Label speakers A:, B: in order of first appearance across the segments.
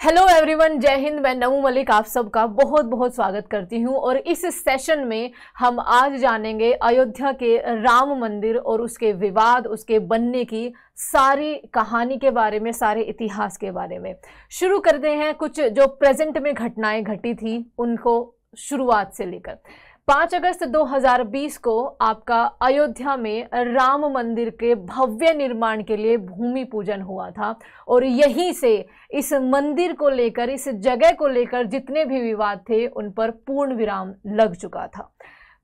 A: Hello everyone, जय हिंद। मैं नमू मलिक आप सबका बहुत बहुत स्वागत करती हूं और इस सेशन में हम आज जानेंगे अयोध्या के राम मंदिर और उसके विवाद, उसके बनने की सारी कहानी के बारे में, सारे इतिहास के बारे में। शुरू करते हैं कुछ जो प्रेजेंट में घटनाएं घटी थी उनको शुरुआत से लेकर। 5 अगस्त 2020 को आपका अयोध्या में राम मंदिर के भव्य निर्माण के लिए भूमि पूजन हुआ था और यहीं से इस मंदिर को लेकर, इस जगह को लेकर जितने भी विवाद थे उन पर पूर्ण विराम लग चुका था।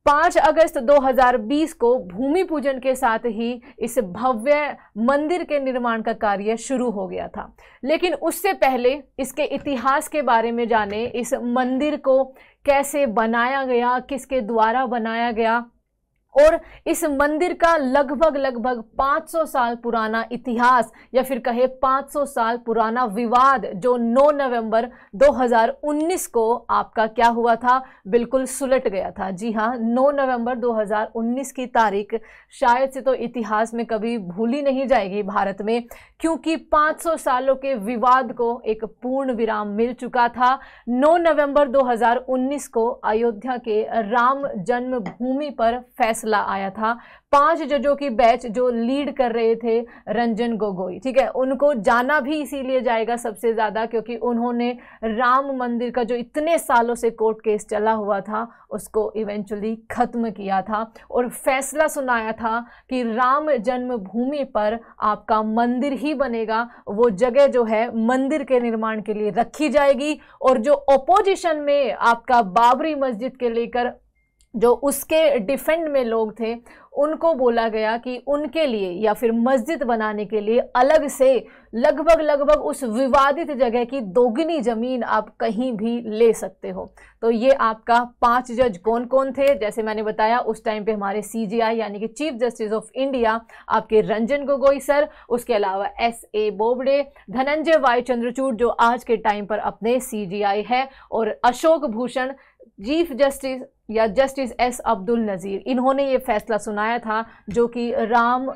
A: 5 अगस्त 2020 को भूमि पूजन के साथ ही इस भव्य मंदिर के निर्माण का कार्य शुरू हो गया था। लेकिन उससे पहले इसके इतिहास के बारे में जाने, इस मंदिर को कैसे बनाया गया, किसके द्वारा बनाया गया और इस मंदिर का लगभग 500 साल पुराना इतिहास या फिर कहे 500 साल पुराना विवाद जो 9 नवंबर 2019 को आपका क्या हुआ था, बिल्कुल सुलट गया था। जी हाँ, 9 नवंबर 2019 की तारीख शायद से तो इतिहास में कभी भूली नहीं जाएगी भारत में, क्योंकि 500 सालों के विवाद को एक पूर्ण विराम मिल चुका था। 9 नवंबर 2019 को अयोध्या के राम जन्मभूमि पर फैसला आया था। 5 जजों की बैच जो लीड कर रहे थे रंजन गोगोई, ठीक है, उनको जाना भी इसीलिए जाएगा सबसे ज्यादा क्योंकि उन्होंने राम मंदिर का जो इतने सालों से कोर्ट केस चला हुआ था उसको इवेंचुअली खत्म किया था और फैसला सुनाया था कि राम जन्मभूमि पर आपका मंदिर ही बनेगा। वो जगह जो है मंदिर के निर्माण के लिए रखी जाएगी और जो ऑपोजिशन में आपका बाबरी मस्जिद के लेकर जो उसके डिफेंड में लोग थे उनको बोला गया कि उनके लिए या फिर मस्जिद बनाने के लिए अलग से लगभग उस विवादित जगह की दोगुनी जमीन आप कहीं भी ले सकते हो। तो ये आपका 5 जज कौन कौन थे, जैसे मैंने बताया उस टाइम पे हमारे CJI यानी कि चीफ जस्टिस ऑफ इंडिया आपके रंजन गोगोई सर, उसके अलावा SA बोबडे, धनंजय वाई चंद्रचूड़ जो आज के टाइम पर अपने CJI है, और अशोक भूषण चीफ जस्टिस या जस्टिस S अब्दुल नज़ीर। इन्होंने ये फैसला सुनाया था जो कि राम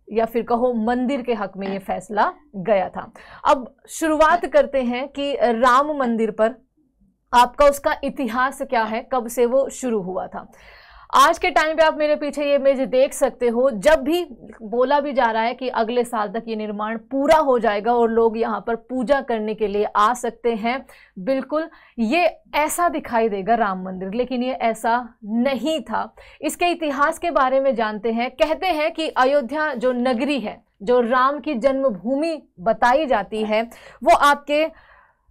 A: या फिर कहो मंदिर के हक में ये फैसला गया था। अब शुरुआत करते हैं कि राम मंदिर पर आपका उसका इतिहास क्या है, कब से वो शुरू हुआ था। आज के टाइम पे आप मेरे पीछे ये इमेज देख सकते हो, जब भी बोला भी जा रहा है कि अगले साल तक ये निर्माण पूरा हो जाएगा और लोग यहाँ पर पूजा करने के लिए आ सकते हैं, बिल्कुल ये ऐसा दिखाई देगा राम मंदिर, लेकिन ये ऐसा नहीं था। इसके इतिहास के बारे में जानते हैं। कहते हैं कि अयोध्या जो नगरी है, जो राम की जन्मभूमि बताई जाती है, वो आपके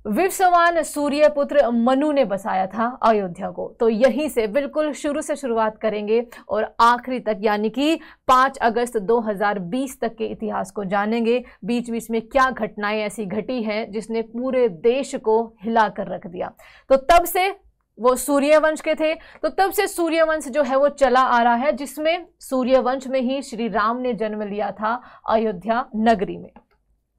A: विवस्वान सूर्यपुत्र मनु ने बसाया था अयोध्या को। तो यहीं से बिल्कुल शुरू से शुरुआत करेंगे और आखिरी तक यानी कि 5 अगस्त 2020 तक के इतिहास को जानेंगे। बीच बीच में क्या घटनाएं ऐसी घटी हैं जिसने पूरे देश को हिला कर रख दिया। तो तब से वो सूर्यवंश के थे, तो तब से सूर्यवंश जो है वो चला आ रहा है, जिसमें सूर्यवंश में ही श्री राम ने जन्म लिया था अयोध्या नगरी में।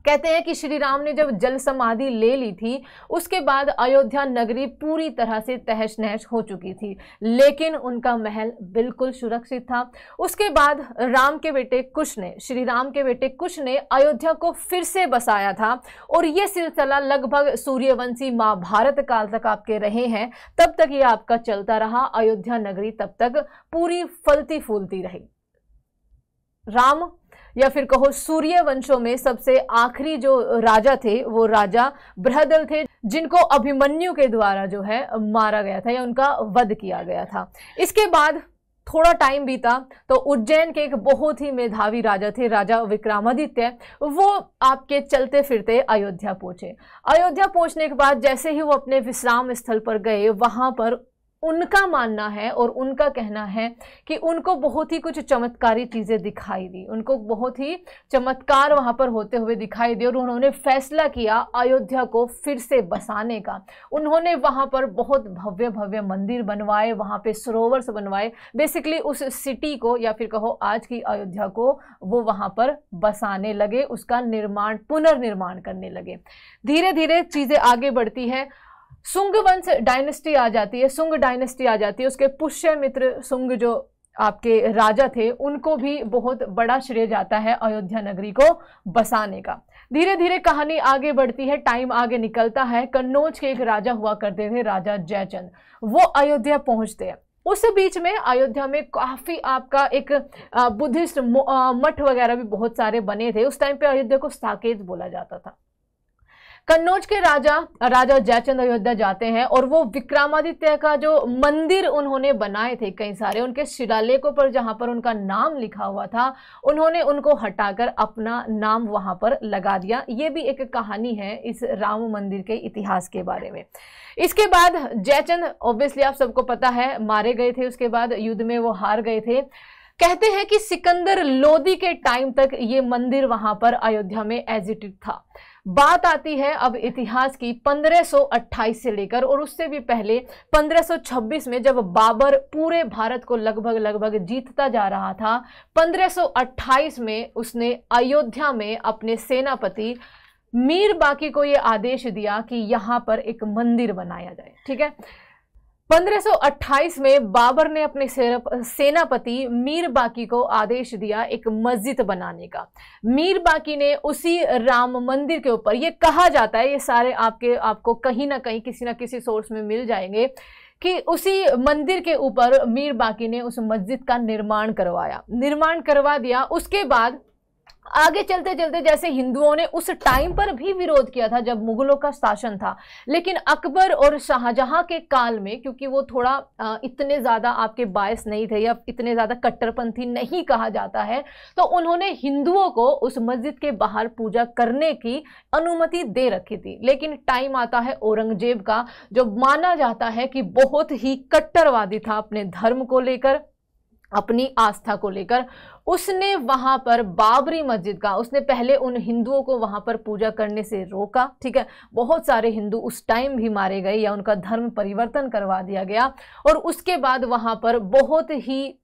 A: कहते हैं कि श्री राम ने जब जल समाधि ले ली थी उसके बाद अयोध्या नगरी पूरी तरह से तहस नहस हो चुकी थी, लेकिन उनका महल बिल्कुल सुरक्षित था। उसके बाद राम के बेटे कुश ने, श्री राम के बेटे कुश ने अयोध्या को फिर से बसाया था और ये सिलसिला लगभग सूर्यवंशी महाभारत काल तक आपके रहे हैं। तब तक ये आपका चलता रहा। अयोध्या नगरी तब तक पूरी फलती फूलती रही। राम या फिर कहो सूर्यवंशों में सबसे आखिरी जो राजा थे वो राजा बृहदल थे, जिनको अभिमन्यु के द्वारा जो है मारा गया था या उनका वध किया गया था। इसके बाद थोड़ा टाइम बीता तो उज्जैन के एक बहुत ही मेधावी राजा थे, राजा विक्रमादित्य। वो आपके चलते फिरते अयोध्या पहुंचे। अयोध्या पहुंचने के बाद जैसे ही वो अपने विश्राम स्थल पर गए, वहां पर उनका मानना है और उनका कहना है कि उनको बहुत ही कुछ चमत्कारी चीज़ें दिखाई दी, उनको बहुत ही चमत्कार वहाँ पर होते हुए दिखाई दिए और उन्होंने फैसला किया अयोध्या को फिर से बसाने का। उन्होंने वहाँ पर बहुत भव्य भव्य मंदिर बनवाए, वहाँ पे सरोवर से बनवाए, बेसिकली उस सिटी को या फिर कहो आज की अयोध्या को वो वहाँ पर बसाने लगे, उसका निर्माण, पुनर्निर्माण करने लगे। धीरे धीरे चीज़ें आगे बढ़ती है। सुंग वंश डायनेस्टी आ जाती है, सुंग डायनेस्टी आ जाती है। उसके पुष्यमित्र सुंग जो आपके राजा थे उनको भी बहुत बड़ा श्रेय जाता है अयोध्या नगरी को बसाने का। धीरे धीरे कहानी आगे बढ़ती है, टाइम आगे निकलता है। कन्नौज के एक राजा हुआ करते थे, राजा जयचंद। वो अयोध्या पहुंचते हैं। उस बीच में अयोध्या में काफी आपका एक बुद्धिस्ट मठ वगैरह भी बहुत सारे बने थे। उस टाइम पे अयोध्या को साकेत बोला जाता था। कन्नौज के राजा जयचंद अयोध्या जाते हैं और वो विक्रमादित्य का जो मंदिर उन्होंने बनाए थे कई सारे, उनके शिलालेखों पर जहां पर उनका नाम लिखा हुआ था, उन्होंने उनको हटाकर अपना नाम वहां पर लगा दिया। ये भी एक कहानी है इस राम मंदिर के इतिहास के बारे में। इसके बाद जयचंद, ऑब्वियसली आप सबको पता है, मारे गए थे। उसके बाद युद्ध में वो हार गए थे। कहते हैं कि सिकंदर लोदी के टाइम तक ये मंदिर वहां पर अयोध्या में एज इट इज था। बात आती है अब इतिहास की 1528 से लेकर, और उससे भी पहले 1526 में, जब बाबर पूरे भारत को लगभग जीतता जा रहा था। 1528 में उसने अयोध्या में अपने सेनापति मीर बाकी को यह आदेश दिया कि यहां पर एक मंदिर बनाया जाए। ठीक है, 1528 में बाबर ने अपने सेनापति मीर बाकी को आदेश दिया एक मस्जिद बनाने का। मीर बाकी ने उसी राम मंदिर के ऊपर, ये कहा जाता है, ये सारे आपको कहीं ना कहीं किसी ना किसी सोर्स में मिल जाएंगे, कि उसी मंदिर के ऊपर मीर बाकी ने उस मस्जिद का निर्माण करवा दिया। उसके बाद आगे चलते चलते, जैसे हिंदुओं ने उस टाइम पर भी विरोध किया था जब मुगलों का शासन था, लेकिन अकबर और शाहजहां के काल में, क्योंकि वो थोड़ा इतने ज़्यादा आपके बायस नहीं थे या इतने ज़्यादा कट्टरपंथी नहीं कहा जाता है, तो उन्होंने हिंदुओं को उस मस्जिद के बाहर पूजा करने की अनुमति दे रखी थी। लेकिन टाइम आता है औरंगजेब का, जो माना जाता है कि बहुत ही कट्टरवादी था अपने धर्म को लेकर, अपनी आस्था को लेकर। उसने वहां पर बाबरी मस्जिद का, उसने पहले उन हिंदुओं को वहां पर पूजा करने से रोका। ठीक है, बहुत सारे हिंदू उस टाइम भी मारे गए या उनका धर्म परिवर्तन करवा दिया गया। और उसके बाद वहां पर बहुत ही,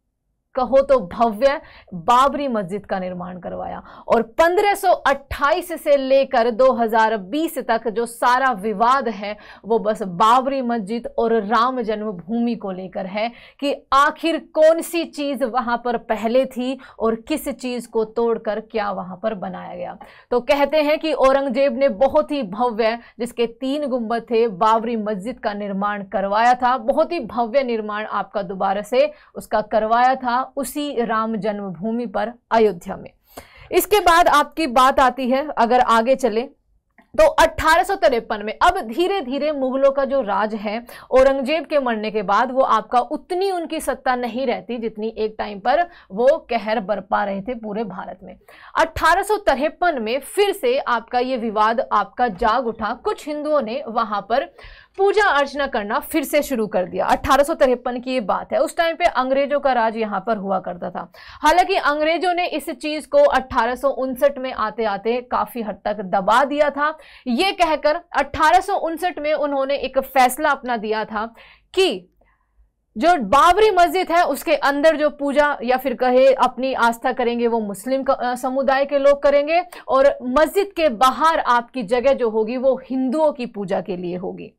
A: कहो तो भव्य, बाबरी मस्जिद का निर्माण करवाया। और 1528 से लेकर 2020 तक जो सारा विवाद है वो बस बाबरी मस्जिद और राम जन्मभूमि को लेकर है, कि आखिर कौन सी चीज वहां पर पहले थी और किस चीज को तोड़कर क्या वहां पर बनाया गया। तो कहते हैं कि औरंगजेब ने बहुत ही भव्य, जिसके 3 गुंबद थे, बाबरी मस्जिद का निर्माण करवाया था। बहुत ही भव्य निर्माण आपका दोबारा से उसका करवाया था उसी राम जन्मभूमि पर अयोध्या में। इसके बाद आपकी बात आती है, अगर आगे चले तो 1853 में, अब धीरे धीरे मुगलों का जो राज है, औरंगजेब के मरने के बाद वो आपका उतनी उनकी सत्ता नहीं रहती जितनी एक टाइम पर वो कहर बरपा रहे थे पूरे भारत में। 1853 में फिर से आपका ये विवाद आपका जाग उठा। कुछ हिंदुओं ने वहां पर पूजा अर्चना करना फिर से शुरू कर दिया। 1853 की ये बात है। उस टाइम पे अंग्रेजों का राज यहाँ पर हुआ करता था। हालांकि अंग्रेजों ने इस चीज को 1859 में आते आते काफी हद तक दबा दिया था। ये कहकर 1859 में उन्होंने एक फैसला अपना दिया था कि जो बाबरी मस्जिद है उसके अंदर जो पूजा या फिर कहे अपनी आस्था करेंगे वो मुस्लिम समुदाय के लोग करेंगे, और मस्जिद के बाहर आपकी जगह जो होगी वो हिंदुओं की पूजा के लिए होगी।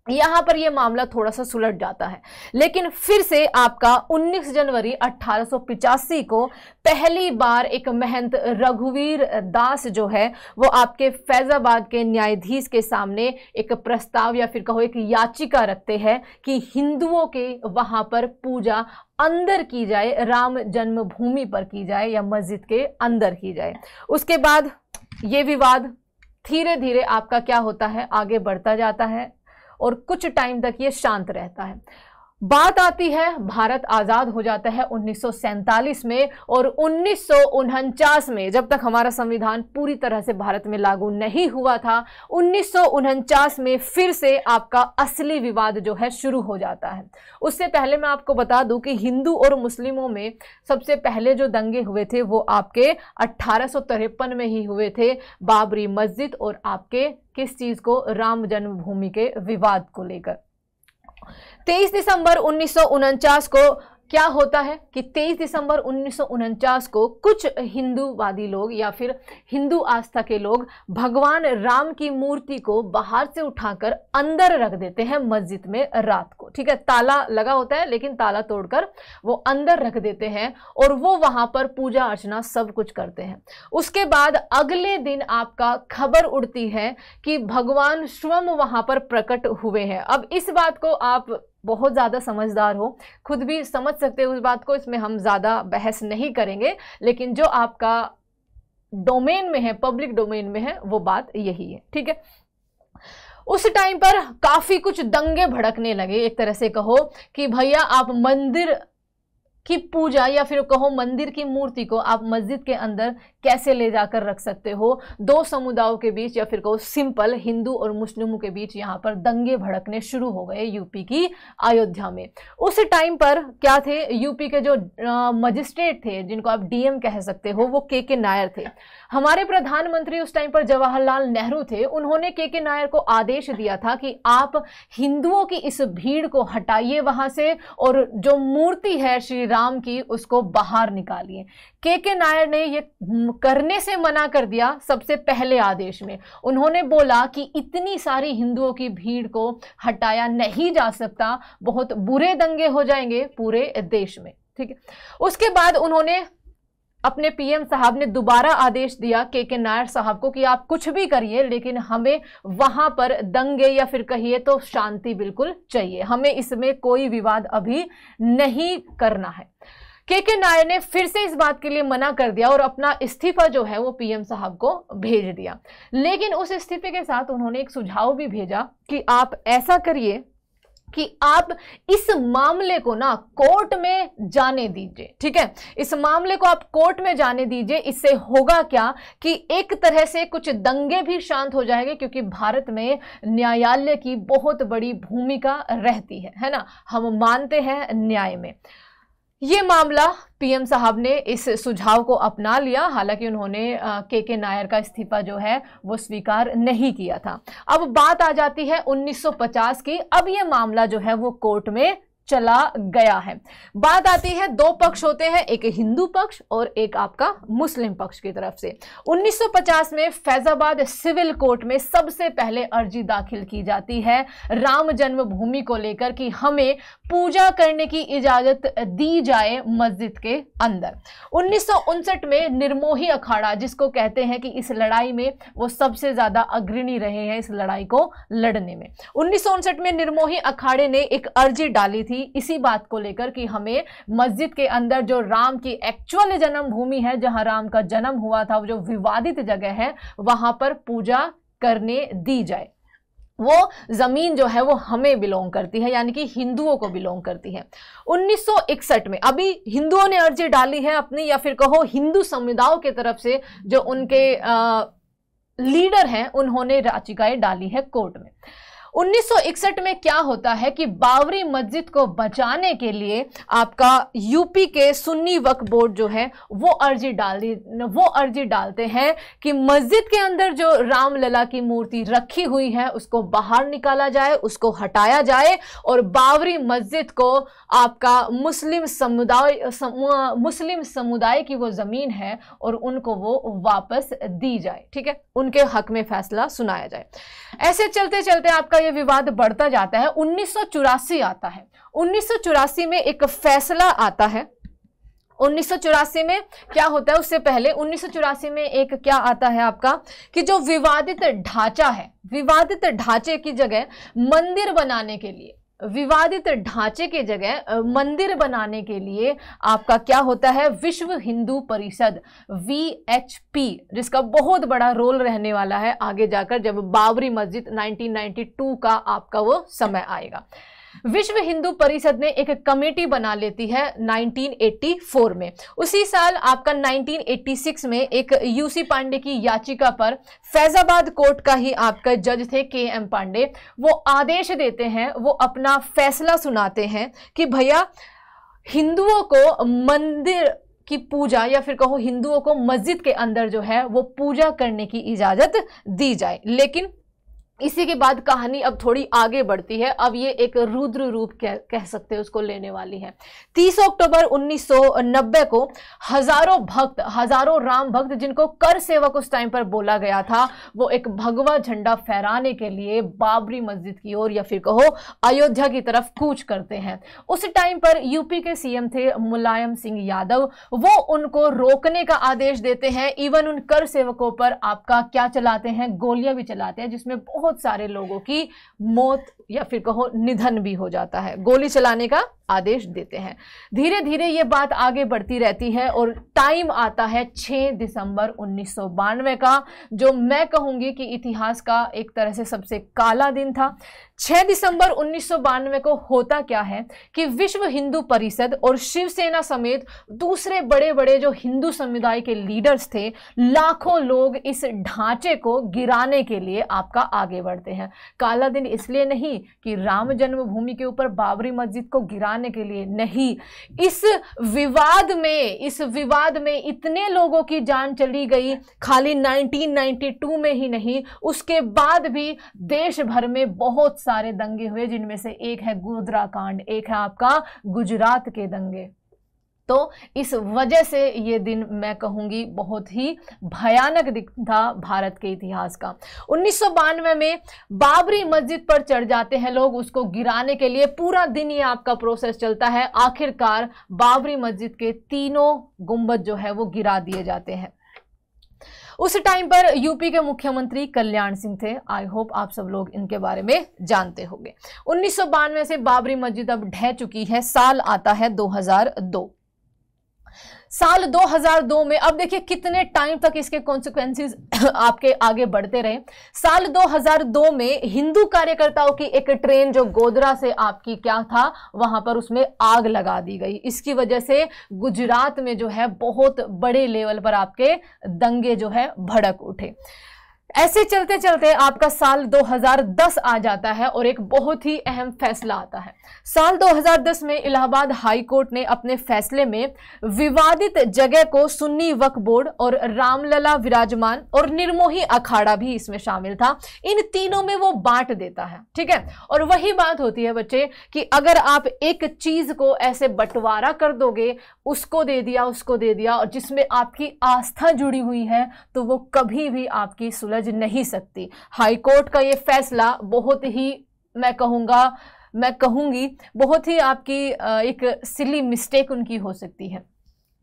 A: यहां पर यह मामला थोड़ा सा सुलझ जाता है। लेकिन फिर से आपका 19 जनवरी 1885 को पहली बार एक महंत रघुवीर दास जो है वो आपके फैजाबाद के न्यायाधीश के सामने एक प्रस्ताव या फिर कहो एक याचिका रखते हैं कि हिंदुओं के वहां पर पूजा अंदर की जाए, राम जन्मभूमि पर की जाए या मस्जिद के अंदर की जाए। उसके बाद ये विवाद धीरे धीरे आपका क्या होता है, आगे बढ़ता जाता है और कुछ टाइम तक ये शांत रहता है। बात आती है, भारत आज़ाद हो जाता है 1947 में, और 1949 में, जब तक हमारा संविधान पूरी तरह से भारत में लागू नहीं हुआ था, 1949 में फिर से आपका असली विवाद जो है शुरू हो जाता है। उससे पहले मैं आपको बता दूं कि हिंदू और मुस्लिमों में सबसे पहले जो दंगे हुए थे वो आपके 1853 में ही हुए थे, बाबरी मस्जिद और आपके किस चीज़ को, राम जन्मभूमि के विवाद को लेकर। 23 दिसंबर 1949 को क्या होता है कि 23 दिसंबर 1949 को कुछ हिंदूवादी लोग या फिर हिंदू आस्था के लोग भगवान राम की मूर्ति को बाहर से उठाकर अंदर रख देते हैं मस्जिद में रात को। ठीक है, ताला लगा होता है लेकिन ताला तोड़कर वो अंदर रख देते हैं और वो वहां पर पूजा अर्चना सब कुछ करते हैं। उसके बाद अगले दिन आपका खबर उड़ती है कि भगवान शिव वहां पर प्रकट हुए हैं। अब इस बात को आप बहुत ज़्यादा समझदार हो, खुद भी समझ सकते हो उस बात को, इसमें हम ज़्यादा बहस नहीं करेंगे, लेकिन जो आपका डोमेन में है, पब्लिक डोमेन में है, वो बात यही है, ठीक है। उस टाइम पर काफ़ी कुछ दंगे भड़कने लगे, एक तरह से कहो कि भैया आप मंदिर की पूजा या फिर कहो मंदिर की मूर्ति को आप मस्जिद के अंदर कैसे ले जाकर रख सकते हो। दो समुदायों के बीच या फिर कहो सिंपल हिंदू और मुस्लिमों के बीच यहाँ पर दंगे भड़कने शुरू हो गए यूपी की अयोध्या में। उस टाइम पर क्या थे, यूपी के जो मजिस्ट्रेट थे, जिनको आप डीएम कह सकते हो, वो के नायर थे। हमारे प्रधानमंत्री उस टाइम पर जवाहरलाल नेहरू थे। उन्होंने के नायर को आदेश दिया था कि आप हिंदुओं की इस भीड़ को हटाइए वहां से और जो मूर्ति है श्री राम की उसको बाहर निकालिए। के नायर ने ये करने से मना कर दिया सबसे पहले आदेश में। उन्होंने बोला कि इतनी सारी हिंदुओं की भीड़ को हटाया नहीं जा सकता, बहुत बुरे दंगे हो जाएंगे पूरे देश में, ठीक है। उसके बाद उन्होंने अपने पीएम साहब ने दोबारा आदेश दिया के नायर साहब को कि आप कुछ भी करिए लेकिन हमें वहां पर दंगे या फिर कहिए तो शांति बिल्कुल चाहिए, हमें इसमें कोई विवाद अभी नहीं करना है। के नायर ने फिर से इस बात के लिए मना कर दिया और अपना इस्तीफा जो है वो पीएम साहब को भेज दिया। लेकिन उस इस्तीफे के साथ उन्होंने एक सुझाव भी भेजा कि आप ऐसा करिए कि आप इस मामले को ना कोर्ट में जाने दीजिए, ठीक है। इस मामले को आप कोर्ट में जाने दीजिए। इससे होगा क्या कि एक तरह से कुछ दंगे भी शांत हो जाएंगे, क्योंकि भारत में न्यायालय की बहुत बड़ी भूमिका रहती है ना, हम मानते हैं न्याय में। ये मामला पीएम साहब ने इस सुझाव को अपना लिया, हालांकि उन्होंने के नायर का इस्तीफा जो है वो स्वीकार नहीं किया था। अब बात आ जाती है 1950 की। अब ये मामला जो है वो कोर्ट में चला गया है। बात आती है, दो पक्ष होते हैं, एक हिंदू पक्ष और एक आपका मुस्लिम पक्ष की तरफ से। 1950 में फैजाबाद सिविल कोर्ट में सबसे पहले अर्जी दाखिल की जाती है राम जन्मभूमि को लेकर कि हमें पूजा करने की इजाजत दी जाए मस्जिद के अंदर। 1959 में निर्मोही अखाड़ा, जिसको कहते हैं कि इस लड़ाई में वो सबसे ज्यादा अग्रणी रहे हैं इस लड़ाई को लड़ने में। 1959 में निर्मोही अखाड़े ने एक अर्जी डाली थी इसी बात को लेकर कि हमें मस्जिद के अंदर जो राम की एक्चुअल जन्मभूमि है, जहां राम का जन्म हुआ था, वो जो विवादित जगह है, वहां पर पूजा करने दी जाए। वो जमीन जो है वो हमें बिलोंग करती है, यानी कि हिंदुओं को बिलोंग करती है। 1961 में अभी हिंदुओं ने अर्जी डाली है अपनी, या फिर कहो हिंदू समुदायों की तरफ से जो उनके लीडर हैं उन्होंने याचिकाएं डाली है कोर्ट में। 1961 में क्या होता है कि बाबरी मस्जिद को बचाने के लिए आपका यूपी के सुन्नी वक्फ बोर्ड जो है वो अर्जी डालते हैं कि मस्जिद के अंदर जो रामलला की मूर्ति रखी हुई है उसको बाहर निकाला जाए, उसको हटाया जाए और बाबरी मस्जिद को आपका मुस्लिम समुदाय की वो जमीन है और उनको वो वापस दी जाए, ठीक है, उनके हक में फैसला सुनाया जाए। ऐसे चलते चलते आपका ये विवाद बढ़ता जाता है। 1984 आता है। 1984 में एक फैसला आता है। 1984 में क्या होता है, उससे पहले 1984 में एक क्या आता है आपका कि जो विवादित ढांचा है, विवादित ढांचे की जगह मंदिर बनाने के लिए, विवादित ढांचे की जगह मंदिर बनाने के लिए आपका क्या होता है, विश्व हिंदू परिषद VHP, जिसका बहुत बड़ा रोल रहने वाला है आगे जाकर जब बाबरी मस्जिद 1992 का आपका वो समय आएगा। विश्व हिंदू परिषद ने एक कमेटी बना लेती है 1984 में। उसी साल आपका 1986 में एक यूसी पांडे की याचिका पर फैजाबाद कोर्ट का ही आपका जज थे KM पांडे, वो आदेश देते हैं, वो अपना फैसला सुनाते हैं कि भैया हिंदुओं को मंदिर की पूजा या फिर कहो हिंदुओं को मस्जिद के अंदर जो है वो पूजा करने की इजाजत दी जाए। लेकिन इसी के बाद कहानी अब थोड़ी आगे बढ़ती है। अब ये एक रुद्र रूप कह सकते हैं उसको लेने वाली है। 30 अक्टूबर 1990 को हजारों भक्त, हजारों राम भक्त जिनको कर सेवक उस टाइम पर बोला गया था, वो एक भगवा झंडा फहराने के लिए बाबरी मस्जिद की ओर या फिर कहो अयोध्या की तरफ कूच करते हैं। उस टाइम पर यूपी के सीएम थे मुलायम सिंह यादव, वो उनको रोकने का आदेश देते हैं। इवन उन कर सेवकों पर आपका क्या चलाते हैं, गोलियां भी चलाते हैं, जिसमें बहुत सारे लोगों की मौत या फिर कहो निधन भी हो जाता है। गोली चलाने का आदेश देते हैं। धीरे धीरे ये बात आगे बढ़ती रहती है और टाइम आता है 6 दिसंबर 1992 का, जो मैं कहूंगी कि इतिहास का एक तरह से सबसे काला दिन था। 6 दिसंबर 1992 को होता क्या है कि विश्व हिंदू परिषद और शिवसेना समेत दूसरे बड़े बड़े जो हिंदू समुदाय के लीडर्स थे, लाखों लोग इस ढांचे को गिराने के लिए आपका आगे बढ़ते हैं। काला दिन इसलिए नहीं कि राम जन्मभूमि के ऊपर बाबरी मस्जिद को गिराने के लिए नहीं, इस विवाद में इतने लोगों की जान चली गई। खाली 1992 में ही नहीं, उसके बाद भी देश भर में बहुत सारे दंगे हुए, जिनमें से एक है गोधरा कांड, एक है आपका गुजरात के दंगे। तो इस वजह से ये दिन मैं कहूंगी बहुत ही भयानक दिन था भारत के इतिहास का। 1992 में बाबरी मस्जिद पर चढ़ जाते हैं लोग उसको गिराने के लिए। पूरा दिन ये आपका प्रोसेस चलता है। आखिरकार बाबरी मस्जिद के तीनों गुंबद जो है वो गिरा दिए जाते हैं। उस टाइम पर यूपी के मुख्यमंत्री कल्याण सिंह थे। आई होप आप सब लोग इनके बारे में जानते होंगे। 1992 से बाबरी मस्जिद अब ढह चुकी है। साल आता है 2002। साल 2002 में अब देखिए कितने टाइम तक इसके कॉन्सिक्वेंसेस आपके आगे बढ़ते रहे। साल 2002 में हिंदू कार्यकर्ताओं की एक ट्रेन जो गोधरा से आपकी क्या था वहां पर उसमें आग लगा दी गई। इसकी वजह से गुजरात में जो है बहुत बड़े लेवल पर आपके दंगे जो है भड़क उठे। ऐसे चलते चलते आपका साल 2010 आ जाता है और एक बहुत ही अहम फैसला आता है। साल 2010 में इलाहाबाद हाई कोर्ट ने अपने फैसले में विवादित जगह को सुन्नी वक्फ बोर्ड और रामलला विराजमान और निर्मोही अखाड़ा भी इसमें शामिल था, इन तीनों में वो बांट देता है। ठीक है, और वही बात होती है बच्चे कि अगर आप एक चीज को ऐसे बंटवारा कर दोगे, उसको दे दिया उसको दे दिया, और जिसमें आपकी आस्था जुड़ी हुई है, तो वो कभी भी आपकी सुलझ नहीं सकती। हाई कोर्ट का ये फैसला बहुत ही मैं कहूंगी बहुत ही आपकी एक सिली मिस्टेक उनकी हो सकती है।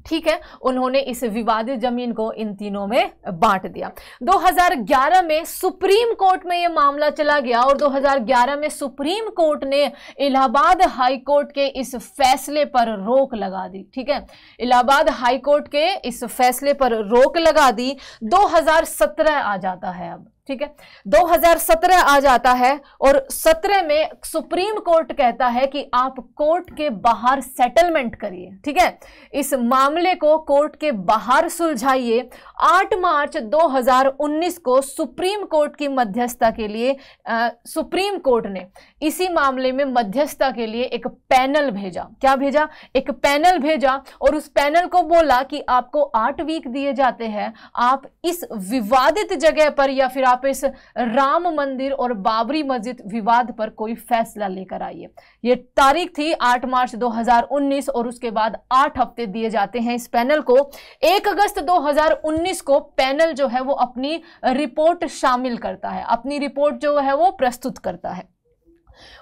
A: ठीक है, उन्होंने इस विवादित जमीन को इन तीनों में बांट दिया। 2011 में सुप्रीम कोर्ट में यह मामला चला गया और 2011 में सुप्रीम कोर्ट ने इलाहाबाद हाई कोर्ट के इस फैसले पर रोक लगा दी। ठीक है, इलाहाबाद हाई कोर्ट के इस फैसले पर रोक लगा दी। 2017 आ जाता है अब। ठीक है, 2017 आ जाता है और 17 में सुप्रीम कोर्ट कहता है कि आप कोर्ट के बाहर सेटलमेंट करिए। ठीक है, इस मामले को कोर्ट के बाहर सुलझाइए। 8 मार्च 2019 को सुप्रीम कोर्ट की मध्यस्थता के लिए सुप्रीम कोर्ट ने इसी मामले में मध्यस्थता के लिए एक पैनल भेजा। क्या भेजा? एक पैनल भेजा और उस पैनल को बोला कि आपको 8 वीक दिए जाते हैं, आप इस विवादित जगह पर या फिर आप इस राम मंदिर और बाबरी मस्जिद विवाद पर कोई फैसला लेकर आइए। ये तारीख थी 8 मार्च 2019 और उसके बाद 8 हफ्ते दिए जाते हैं इस पैनल को। 1 अगस्त 2019 को पैनल जो है वो अपनी रिपोर्ट शामिल करता है, अपनी रिपोर्ट जो है वो प्रस्तुत करता है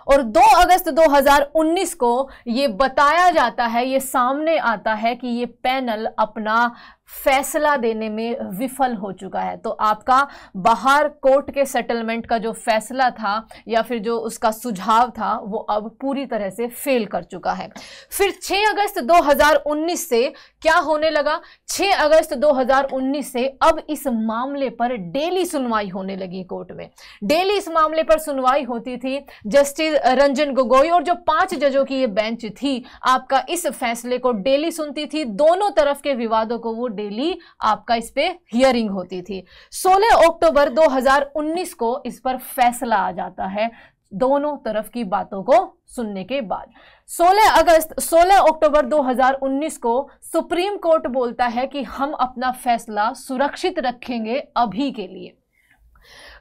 A: और 2 अगस्त 2019 को ये बताया जाता है, ये सामने आता है कि ये पैनल अपना फैसला देने में विफल हो चुका है। तो आपका बाहर कोर्ट के सेटलमेंट का जो फैसला था या फिर जो उसका सुझाव था वो अब पूरी तरह से फेल कर चुका है। फिर 6 अगस्त 2019 से क्या होने लगा? 6 अगस्त 2019 से अब इस मामले पर डेली सुनवाई होने लगी कोर्ट में। डेली इस मामले पर सुनवाई होती थी। जस्टिस रंजन गोगोई और जो 5 जजों की ये बेंच थी आपका इस फैसले को डेली सुनती थी। दोनों तरफ के विवादों को वो डेली आपका इस पे हियरिंग होती थी। 16 अक्टूबर 2019 को इस पर फैसला आ जाता है दोनों तरफ की बातों को सुनने के बाद। 16 अक्टूबर 2019 को सुप्रीम कोर्ट बोलता है कि हम अपना फैसला सुरक्षित रखेंगे अभी के लिए।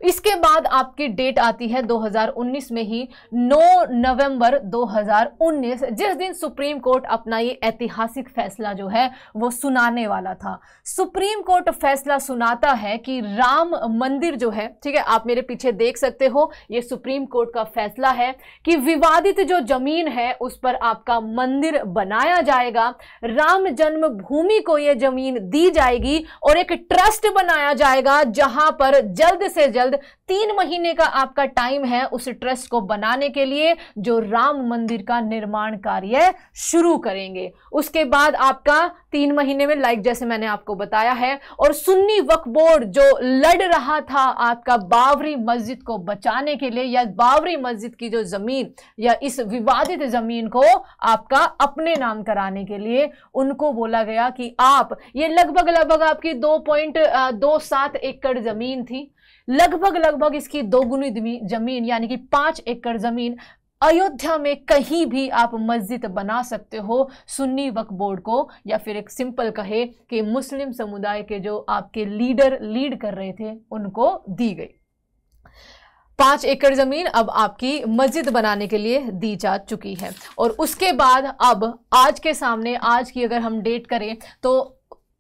A: इसके बाद आपकी डेट आती है 2019 में ही 9 नवंबर 2019, जिस दिन सुप्रीम कोर्ट अपना ये ऐतिहासिक फैसला जो है वो सुनाने वाला था। सुप्रीम कोर्ट फैसला सुनाता है कि राम मंदिर जो है, ठीक है, आप मेरे पीछे देख सकते हो, ये सुप्रीम कोर्ट का फैसला है कि विवादित जो जमीन है उस पर आपका मंदिर बनाया जाएगा, राम जन्मभूमि को यह जमीन दी जाएगी और एक ट्रस्ट बनाया जाएगा जहां पर जल्द से जल्द 3 महीने का आपका टाइम है उस ट्रस्ट को बनाने के लिए, जो राम मंदिर का निर्माण कार्य शुरू करेंगे। उसके बाद आपका 3 महीने में, लाइक जैसे मैंने आपको बताया है, और सुन्नी वक्फ बोर्ड जो लड़ रहा था आपका बाबरी मस्जिद को बचाने के लिए, या बाबरी मस्जिद की जो जमीन या इस विवादित जमीन को आपका अपने नाम कराने के लिए, उनको बोला गया कि आप ये लगभग आपकी 2.27 एकड़ जमीन थी, लगभग इसकी दोगुनी जमीन यानी कि 5 एकड़ जमीन अयोध्या में कहीं भी आप मस्जिद बना सकते हो, सुन्नी वक्फ बोर्ड को, या फिर एक सिंपल कहे कि मुस्लिम समुदाय के जो आपके लीडर लीड कर रहे थे उनको दी गई। 5 एकड़ जमीन अब आपकी मस्जिद बनाने के लिए दी जा चुकी है। और उसके बाद अब आज के सामने, आज की अगर हम डेट करें तो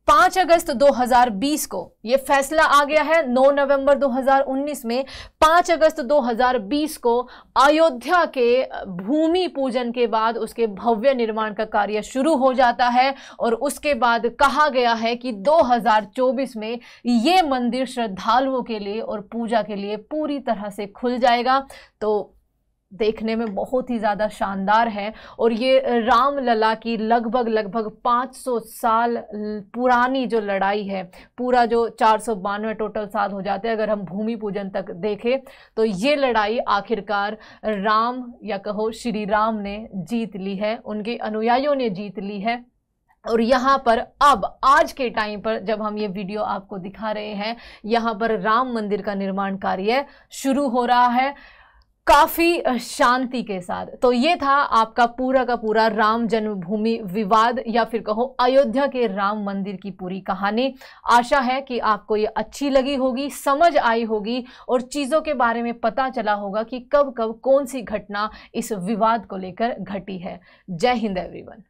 A: 5 अगस्त 2020 को ये फैसला आ गया है। 9 नवंबर 2019 में 5 अगस्त 2020 को अयोध्या के भूमि पूजन के बाद उसके भव्य निर्माण का कार्य शुरू हो जाता है, और उसके बाद कहा गया है कि 2024 में ये मंदिर श्रद्धालुओं के लिए और पूजा के लिए पूरी तरह से खुल जाएगा। तो देखने में बहुत ही ज़्यादा शानदार है, और ये रामलला की लगभग 500 साल पुरानी जो लड़ाई है, पूरा जो 492 टोटल साल हो जाते हैं अगर हम भूमि पूजन तक देखें, तो ये लड़ाई आखिरकार राम या कहो श्री राम ने जीत ली है, उनके अनुयायियों ने जीत ली है। और यहाँ पर अब आज के टाइम पर जब हम ये वीडियो आपको दिखा रहे हैं, यहाँ पर राम मंदिर का निर्माण कार्य शुरू हो रहा है काफ़ी शांति के साथ। तो ये था आपका पूरा का पूरा राम जन्मभूमि विवाद, या फिर कहो अयोध्या के राम मंदिर की पूरी कहानी। आशा है कि आपको ये अच्छी लगी होगी, समझ आई होगी, और चीज़ों के बारे में पता चला होगा कि कब कब कौन सी घटना इस विवाद को लेकर घटी है। जय हिंद एवरीवन।